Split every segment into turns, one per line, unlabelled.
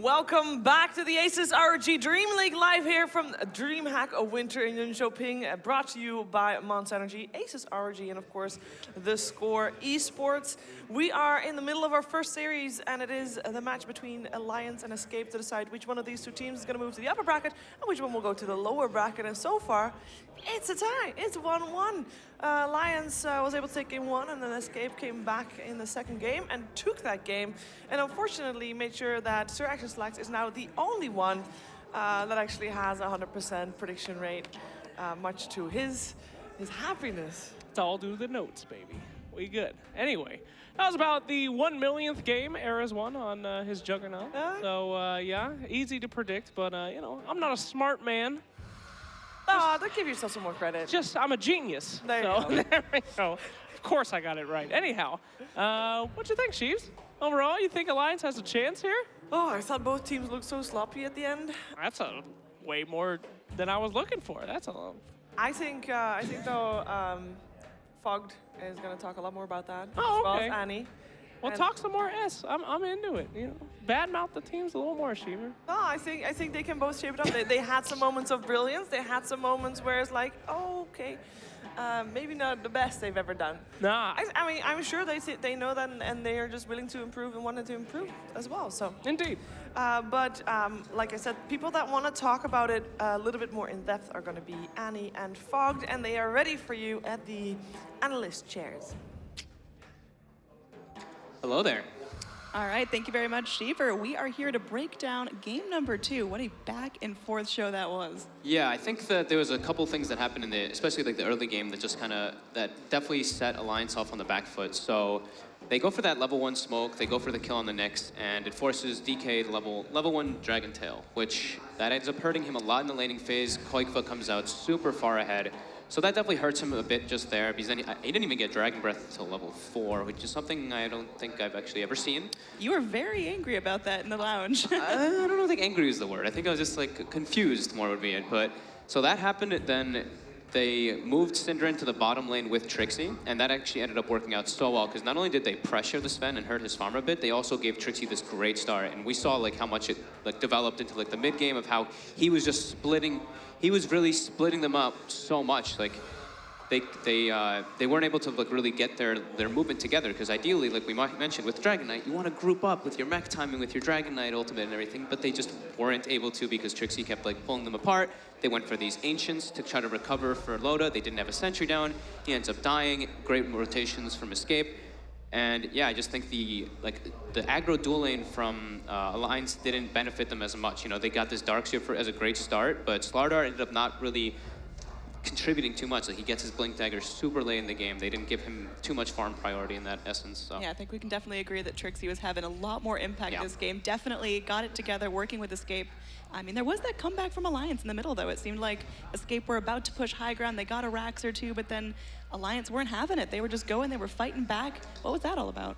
Welcome back to the ASUS ROG Dream League live here from DreamHack, a winter in Jönköping, brought to you by Monster Energy, ASUS ROG, and of course, theScore esports. We are in the middle of our first series, and it is the match between Alliance and Escape to decide which one of these two teams is going to move to the upper bracket and which one will go to the lower bracket. And so far, it's a tie. It's 1-1. Alliance was able to take game one, and then Escape came back in the second game and took that game, and unfortunately made sure that Sir Action Slacks is now the only one that actually has a 100% prediction rate, much to his happiness.
It's all due to the notes, baby. We good. Anyway, that was about the 1,000,000th game Era's won on his Juggernaut. So yeah, easy to predict, but you know, I'm not a smart man.
Oh, don't give yourself some more credit.
Just, I'm a genius.
There you go.
There we go. Of course I got it right. Anyhow, what you think, Sheaves? Overall, you think Alliance has a chance here?
Oh, I thought both teams looked so sloppy at the end.
That's a way more than I was looking for. That's a lot.
I think though, Fogged is going to talk a lot more about that.
Oh,
as well
okay.
as Annie.
Well, talk some more S. I'm into it. You know, badmouth the teams a little more, Sheaver.
No, I think they can both shape it up. They had some moments of brilliance. They had some moments where it's like, oh, okay, maybe not the best they've ever done.
Nah.
I mean, I'm sure they know that, and they are just willing to improve and wanted to improve as well. So.
Indeed.
But like I said, people that want to talk about it a little bit more in depth are going to be Annie and Fogged, and they are ready for you at the analyst chairs.
Hello there.
All right, thank you very much, Sheever. We are here to break down game number 2. What a back and forth show that was.
Yeah, I think that there was a couple things that happened in especially like the early game that just that definitely set Alliance off on the back foot. So they go for that level 1 smoke, they go for the kill on the Nyx, and it forces DK to level 1 Dragon Tail, which that ends up hurting him a lot in the laning phase. Koikva comes out super far ahead. So that definitely hurts him a bit just there, because then he didn't even get Dragon Breath until level 4, which is something I don't think I've actually ever seen.
You were very angry about that in the lounge.
I don't think angry is the word. I think I was just like confused more would be it. But so that happened, then they moved Syndra into the bottom lane with Trixie, and that actually ended up working out so well, because not only did they pressure the Sven and hurt his farm a bit, they also gave Trixie this great start, and we saw like how much it like developed into like the mid game of how he was just really splitting them up so much. Like they weren't able to like really get their movement together, because ideally, like we mentioned with Dragon Knight, you want to group up with your mech timing, with your Dragon Knight ultimate and everything, but they just weren't able to, because Trixie kept like pulling them apart. They went for these Ancients to try to recover for Loda. They didn't have a sentry down. He ends up dying. Great rotations from Escape. And yeah, I just think the aggro dual lane from Alliance didn't benefit them as much. You know, they got this Darkseer as a great start, but Slardar ended up not really contributing too much. Like he gets his Blink Dagger super late in the game. They didn't give him too much farm priority in that essence. So.
Yeah, I think we can definitely agree that Trixie was having a lot more impact this game. Definitely got it together, working with Escape. I mean, there was that comeback from Alliance in the middle, though. It seemed like Escape were about to push high ground. They got a Rax or two, but then Alliance weren't having it. They were just going, they were fighting back. What was that all about?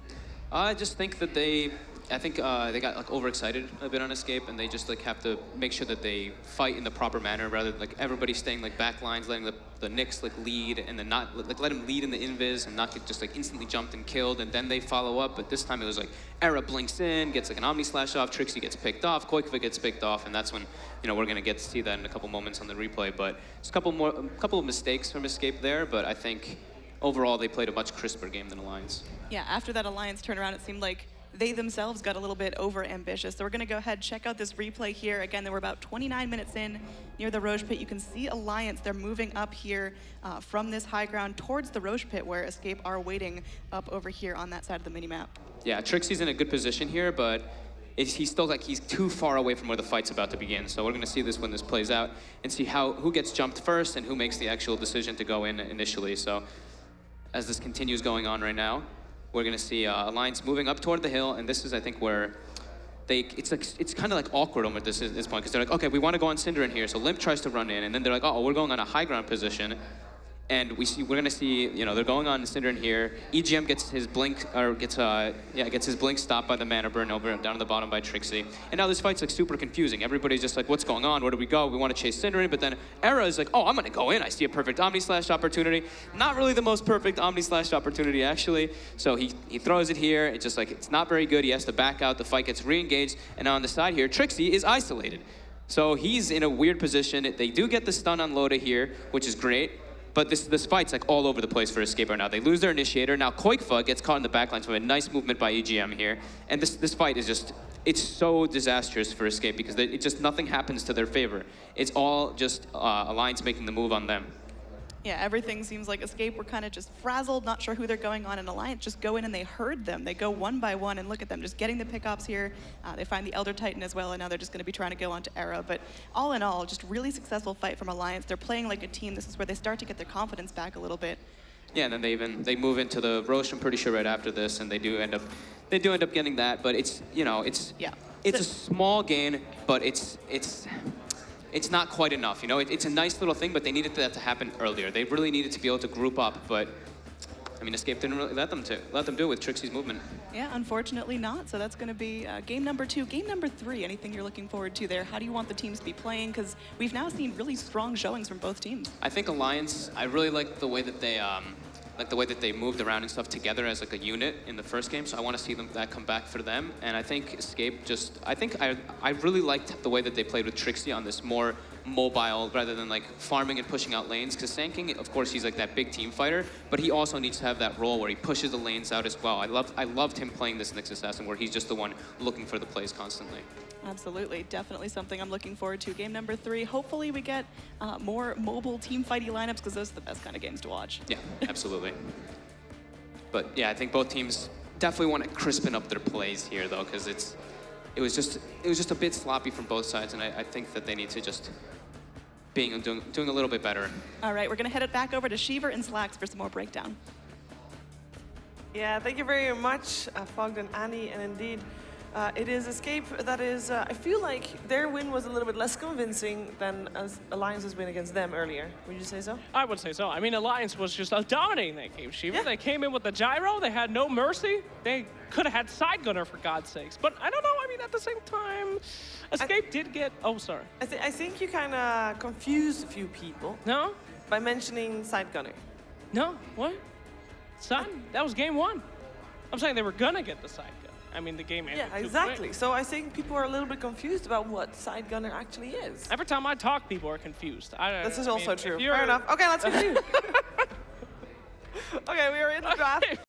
I just think that they got like overexcited a bit on Escape, and they just like have to make sure that they fight in the proper manner, rather than like everybody staying like back lines, letting the Nyx like lead, and then not like let him lead in the invis and not get just like instantly jumped and killed, and then they follow up. But this time it was like Era blinks in, gets like an Omni Slash off, Trixie gets picked off, Koikva gets picked off, and that's when, you know, we're gonna get to see that in a couple moments on the replay. But it's a couple of mistakes from Escape there, but I think overall they played a much crisper game than Alliance.
Yeah, after that Alliance turnaround, it seemed like they themselves got a little bit over-ambitious. So we're going to go ahead and check out this replay here. Again, they were about 29 minutes in near the Roche Pit. You can see Alliance. They're moving up here from this high ground towards the Roche Pit, where Escape are waiting up over here on that side of the minimap. Yeah,
Trixie's in a good position here, but he's still like he's too far away from where the fight's about to begin. So we're going to see this when this plays out and see who gets jumped first and who makes the actual decision to go in initially. So as this continues going on right now, we're going to see Alliance moving up toward the hill, and this is, I think, where it's kind of like awkward at this point, because they're like, okay, we want to go on Syndra in here, so Limp tries to run in, and then they're like, oh, we're going on a high ground position, And we're gonna see, you know, they're going on Synderen here. EGM gets his blink, or gets his blink stopped by the mana burn over down at the bottom by Trixie. And now this fight's like super confusing. Everybody's just like, what's going on? Where do we go? We want to chase Synderen, but then Era is like, oh, I'm gonna go in. I see a perfect Omni Slash opportunity. Not really the most perfect Omni Slash opportunity actually. So he throws it here. It's just like, it's not very good. He has to back out. The fight gets re-engaged. And on the side here, Trixie is isolated. So he's in a weird position. They do get the stun on Loda here, which is great. But this fight's like all over the place for Escape right now. They lose their initiator. Now Koikfa gets caught in the backline, so a nice movement by EGM here. And this fight is just, it's so disastrous for Escape because it just, nothing happens to their favor. It's all just Alliance making the move on them.
Yeah, everything seems like Escape were kind of just frazzled, not sure who they're going on, and Alliance just go in and they herd them. They go one by one, and look at them just getting the pickoffs here. They find the Elder Titan as well, and now they're just going to be trying to go on to Era. But all in all, just really successful fight from Alliance. They're playing like a team. This is where they start to get their confidence back a little bit.
Yeah, and then they move into the Roche, I'm pretty sure, right after this, and they do end up getting that. But it's, you know, it's a small gain, but it's not quite enough, you know? It's a nice little thing, but they needed that to happen earlier. They really needed to be able to group up, but I mean, Escape didn't really let them do it with Trixie's movement.
Yeah, unfortunately not. So that's going to be game number 2. Game number 3, anything you're looking forward to there? How do you want the teams to be playing? Because we've now seen really strong showings from both teams.
I think Alliance, I really like the way that they moved around and stuff together as like a unit in the first game, so I want to see that come back for them. And I think Escape just, I really liked the way that they played with Trixie on this more mobile rather than like farming and pushing out lanes, because Sand King, of course, he's like that big team fighter, but he also needs to have that role where he pushes the lanes out as well. I loved him playing this Nyx Assassin where he's just the one looking for the plays constantly.
Absolutely, definitely something I'm looking forward to. Game number 3, hopefully we get more mobile team fighty lineups, because those are the best kind of games to watch.
Yeah, absolutely. But yeah, I think both teams definitely want to crispen up their plays here though, because it was just a bit sloppy from both sides, and I think that they need to just doing a little bit better.
All right, we're gonna head it back over to Sheever and Slacks for some more breakdown.
Yeah, thank you very much, Fogd and Annie, and indeed, it is Escape that is, I feel like their win was a little bit less convincing than Alliance's win against them earlier. Would you say so?
I would say so. I mean, Alliance was just dominating that game, Shiva. Yeah. They came in with the gyro. They had no mercy. They could have had side gunner, for God's sakes. But I don't know. I mean, at the same time, Escape did get... Oh, sorry.
I think you kind of confused a few people.
No?
By mentioning side gunner.
No? What? Son, that was game 1. I'm saying they were going to get the side gunner. I mean, the game ended.
Yeah, exactly. So I think people are a little bit confused about what side gunner actually is.
Every time I talk, people are confused.
This is also true. Fair enough. Okay, let's continue. Okay, we are in the draft.